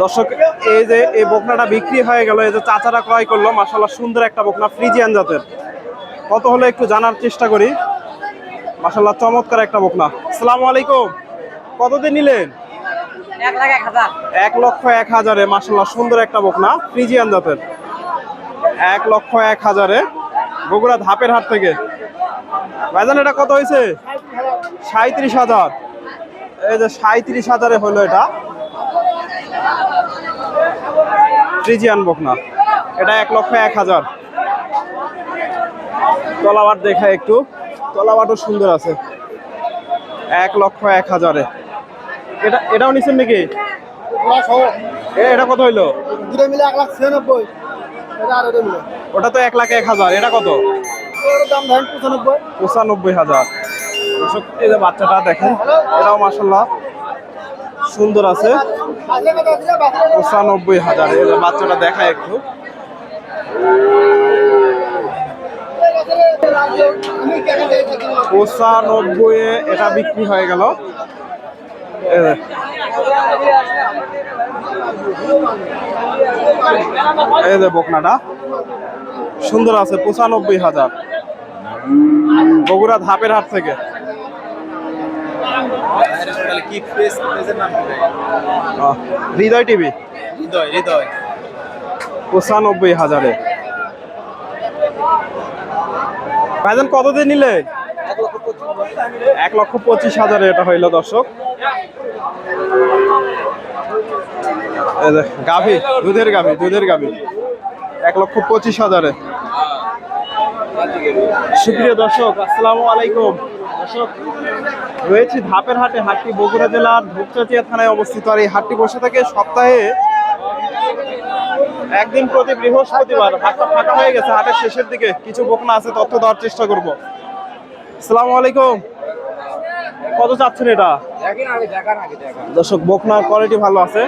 দর্শক, এই যে এই বকনাটা বিক্রি হয়ে গেল, এই যে চাচারা ক্রয় করলো, মাশাআল্লাহ সুন্দর একটা বকনা, ফ্রিজিয়ান জাতের। কত হলো একটু জানার চেষ্টা করি। মাশাআল্লাহ চমৎকার একটা বকনা। আসসালামু আলাইকুম, কত দিয়ে নিলেন? 1,01,000 মাশাআল্লাহ সুন্দর একটা বকনা, ফ্রিজিয়ান জাতের। 1,01,000 বগুড়া ধাপের হাট থেকে। ভাইজান এটা কত হয়েছে? 37,000। এই যে 37,000 হলো এটা, ফ্রিজিয়ান বকনা। এটা 1,01,000। তলাবাট দেখা একটু, তলাবাটও সুন্দর আছে। 1,01,000। এটাও নিচ্ছেন নাকি? এটা কত হইলো? মিলে 1,96,000। ওটা তো 1,01,000। এটা কত? দাম ধরেন 95। 95,000। এই যে বাচ্চাটা দেখেন, এটাও মাশাআল্লাহ সুন্দর আছে। 95,000। এই যে বাচ্চাটা দেখায় একটু। 95 এটা বিক্রি হয়ে গেল। এই যে বকনাটা সুন্দর আছে, 95,000, বগুড়া ধাপের হাট থেকে। হৃদয় টিভি। 95,000। ভাইজান কত দিয়ে নিলে? 1,25,000 এটা হইলো দর্শক। গাভী, দুধের গাভী, দুধের গাভী, 1,25,000। সুপ্রিয় দর্শক, আসসালামু আলাইকুম। দর্শক, রয়েছি ধাপের হাটে। হাটটি বগুড়া জেলার ধূপচাচিয়া থানায় অবস্থিত। আর এই হাটটি বসে থাকে সপ্তাহে একদিন প্রতি বৃহস্পতিবার। হাটটা ফাঁকা হয়ে গেছে, হাটের শেষের দিকে কিছু বকনা আছে, তথ্য দেওয়ার চেষ্টা করব। আসসালামু আলাইকুম, কত চাচ্ছেন এটা? দর্শক, বকনার কোয়ালিটি ভালো আছে।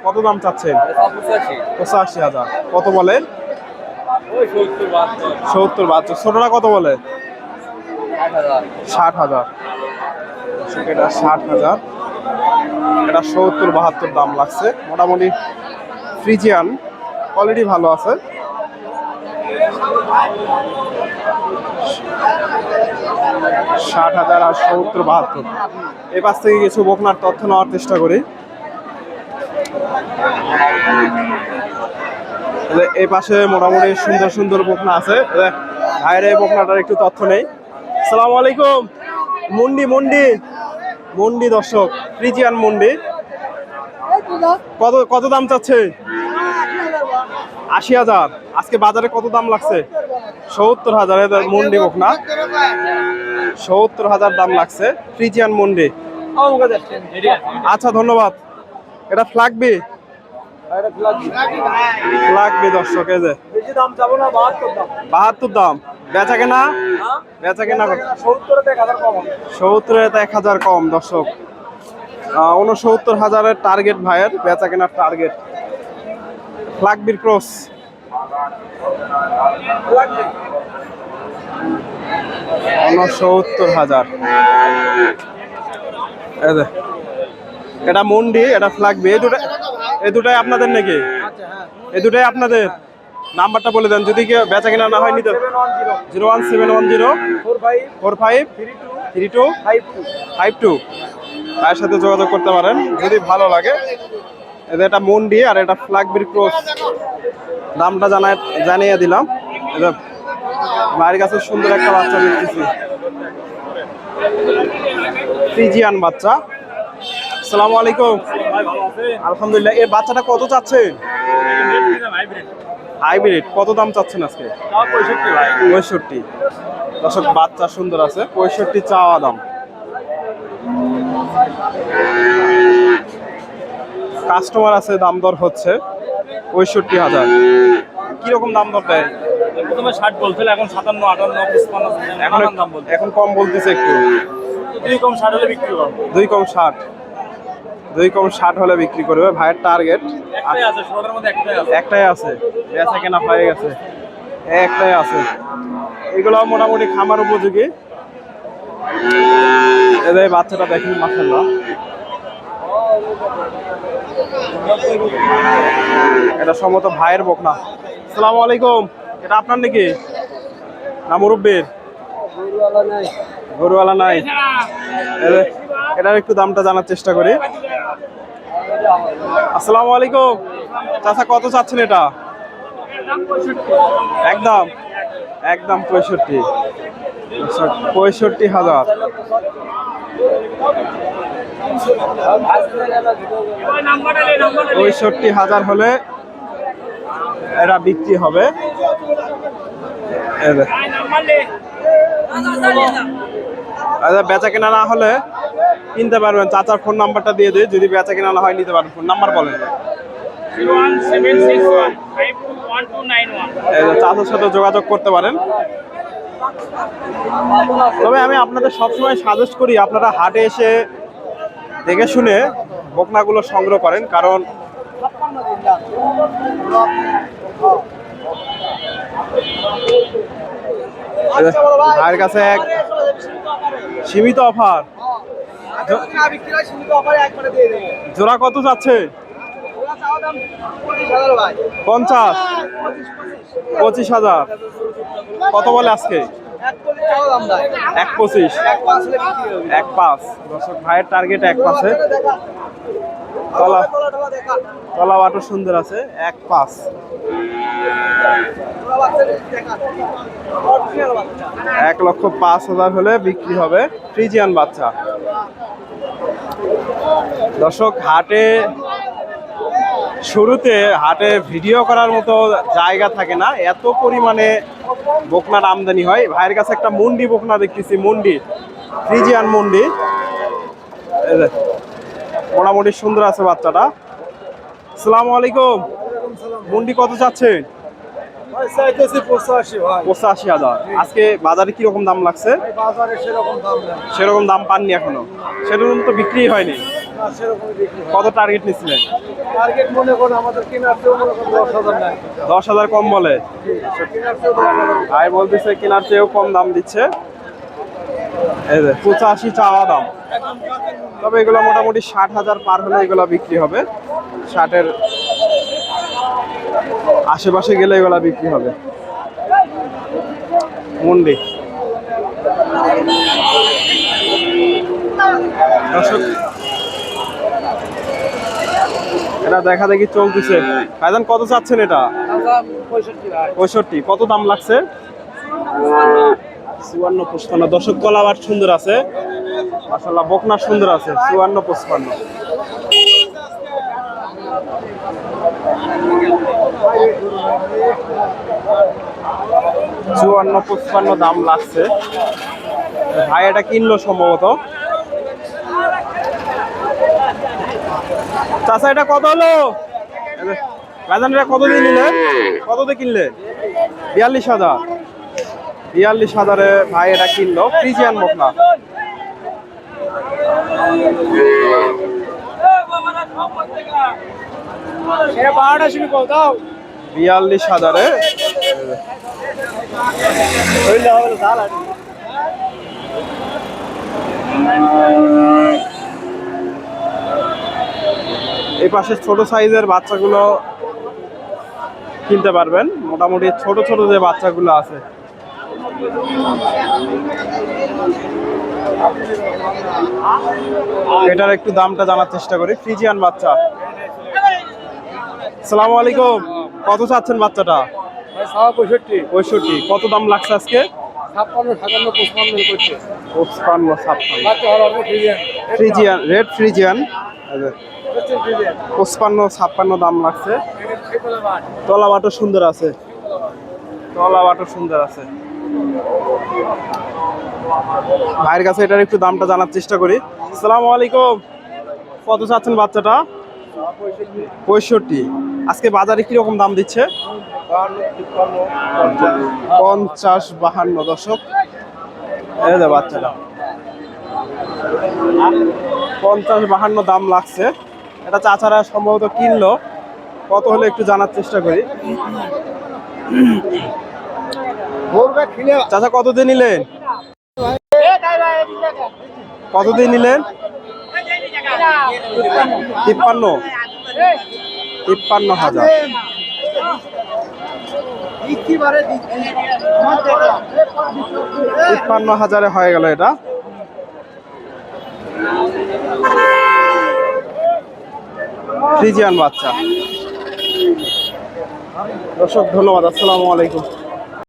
কত দাম চাচ্ছেন? 85,000। কত বলে? 70-72। ছোটটা কত বলে? 60,000। এটা 60,000। এটা 70-72 দাম লাগছে। মোটামুটি ফ্রিজিয়ান, কোয়ালিটি ভালো আছে। 60,000 আর 70-72। এই পাশ থেকে কিছু বকনার তথ্য নেওয়ার চেষ্টা করি। এই পাশে মোটামুটি সুন্দর সুন্দর বকনা আছে। ভাইয়ের এই বকনাটার একটু তথ্য নেই। আসসালামু আলাইকুম। মুন্ডি, মুন্ডি, মুন্ডি দর্শক, ফ্রিজিয়ান মুন্ডি। কত দাম চাচ্ছে? 80,000। আজকে বাজারে কত দাম লাগছে? 70,000। মুন্ডি বকনা 70,000 দাম লাগছে, ফ্রিজিয়ান মুন্ডি। আচ্ছা, ধন্যবাদ। এটা ফ্ল্যাগবি, ফ্ল্যাগবি দর্শক। এই যে 72 দাম। বেচা কেনা? বেচা কেনা 70 1,000 কম দর্শক। 69,000 টার্গেট ভাইয়ের, বেচা কেনার টার্গেট। ফ্ল্যাগবির ক্রস। $69,000। এটা মুন্ডি, এটা ফ্ল্যাগবি। এই দুটাই আপনাদের নাকি? এই দুটাই আপনাদের? নাম্বারটা বলে দেন যদি কেউ বেচা কেনা না হয় নিতে। 01710 453252। ভাইয়ের সাথে যোগাযোগ করতে পারেন যদি ভালো লাগে। এটা মুন্ডি আর এটা ফ্ল্যাগবির ক্রস। দামটা জানিয়ে দিলাম। ভাইয়ের কাছে সুন্দর একটা বাচ্চা দেখতেছি, ফ্রিজিয়ান বাচ্চা। আসসালামু আলাইকুম। আলহামদুলিল্লাহ। এই বাচ্চাটা কত চাচ্ছে? হাইব্রিড। কত দাম চাচ্ছেন আজকে? 65। দর্শক, বাচ্চা সুন্দর আছে, 65 চাওয়া দাম। কাস্টমার আছে, দাম দর হচ্ছে 65,000। কিরকম দাম দর দেয়? প্রথমে 60 বলছিল, এখন 57, 58, 55। এখন কম বলতেছে একটু। 2 কম 60 হলে বিক্রি করব। 2 কম 60। 2 কম 60 হলে বিক্রি করবে। ভাইয়ের টার্গেট একটাই আছে, শোরুমের মধ্যে একটাই আছে। একটাই আছে, বেচা কেনা হয়ে গেছে, একটাই আছে। এগুলো মোটামুটি খামার উপযোগী। এই বাচ্চাটা দেখেন, মাশাআল্লাহ এটা সম্ভবত ভাইয়ের বকনা। আসসালামু আলাইকুম, এটা আপনার নাকি না মুরব্বীর? গরুওয়ালা নাই। এটার একটু দামটা জানার চেষ্টা করি। আসসালামু আলাইকুম চাচা, কত চাচ্ছেন এটা? একদম একদম 65,000। 65,000 হলে এরা বিক্রি হবে। বেচা কেনা না হলে কিনতে পারবেন। চাচার ফোন নাম্বারটা দিয়ে দিই, যদি বেচা কেনা না হয় নিতে পারবেন। ফোন নাম্বার বলেন। 01761521291। চাচার সাথে যোগাযোগ করতে পারেন। তবে আমি আপনাদের সবসময় সাজেস্ট করি আপনারা হাটে এসে দেখে শুনে বকনাগুলো সংগ্রহ করেন, কারণ ভাইয়ের কাছে এক সীমিত অফার। জোড়া কত যাচ্ছে? 50, 25,000। কত বলে আজকে? 1.25, 1.5। দর্শক ভাইয়ের টার্গেট 1.5। তলা বাটো সুন্দর আছে। 1.5, 1,05,000 হলে বিক্রি হবে। ফ্রিজিয়ান বাচ্চা। দর্শক হাটে শুরুতে হাটে ভিডিও করার মতো জায়গা থাকে না, এত পরিমাণে বকনার আমদানি হয়। ভাইয়ের কাছে একটা মুন্ডি বকনা দেখতেছি, মুন্ডি, ফ্রিজিয়ান মুন্ডি। মোটামুটি সুন্দর আছে বাচ্চাটা। আসসালামু আলাইকুম, মুন্ডি কত চাচ্ছেন? 85,000। আজকে বাজারে কিরকম দাম লাগছে? সেরকম দাম পাননি এখনো? সেরকম তো বিক্রি হয়নি। কত টার্গেট নিচ্ছিলেন? 10,000 কম বলে। ভাই বলতেছে কেনার চেয়েও কম দাম দিচ্ছে। 85 চাওয়া দাম। তবে এগুলো মোটামুটি 60,000 পার হলে এগুলো বিক্রি হবে। 60-এর আশেপাশে গেলে এগুলা বিক্রি হবে। মুন্ডি। দর্শক এটা দেখা দেখি চলতেছে। ভাইজান কত চাচ্ছেন এটা? 65। কত দাম লাগছে? 54-55। দর্শক কলাবাট সুন্দর আছে মাশাআল্লাহ, বকনা সুন্দর আছে। 54-55। দাম লাগছে। ভাই এটা কিনলো সম্ভবত। চাচা এটা কত হলো? ভাইজান এটা কত দিয়ে নিলে? কত দিয়ে কিনলে? 42,000। 42,000-এ ভাই এটা কিনলো। ফ্রিজিয়ান বকনা। 42,000-এ। এই পাশে ছোট সাইজের বাচ্চাগুলো কিনতে পারবেন। মোটামুটি ছোট ছোট যে বাচ্চাগুলো আছে। এটার একটু দামটা জানার চেষ্টা করি। ফ্রিজিয়ান বাচ্চা। আসসালামু আলাইকুম, কত চাচ্ছেন বাচ্চাটা? 65। কত দাম লাগছে আজকে? 55-56। Friesian, red Friesian. 55-56 দাম লাগছে। তলা বাটো সুন্দর আছে। ভাইয়ের কাছে এটার একটু দামটা জানার চেষ্টা করি। আসসালামু আলাইকুম, কত চাচ্ছেন বাচ্চাটা? 65। আজকে বাজারে কিরকম দাম দিচ্ছে? 50-52। দর্শক এই যে বাচ্চাটা 50-52 দাম লাগছে। এটা চাচারা সম্ভবত কিনলো। কত হলে একটু জানার চেষ্টা করি। চাচা কত দিয়ে নিলেন? কত দিয়ে নিলেন? তিপ্পান্ন 53,000। 53,000 হয়ে গেল এটা। ফ্রিজিয়ান বাচ্চা। দর্শক ধন্যবাদ, আসসালামু আলাইকুম।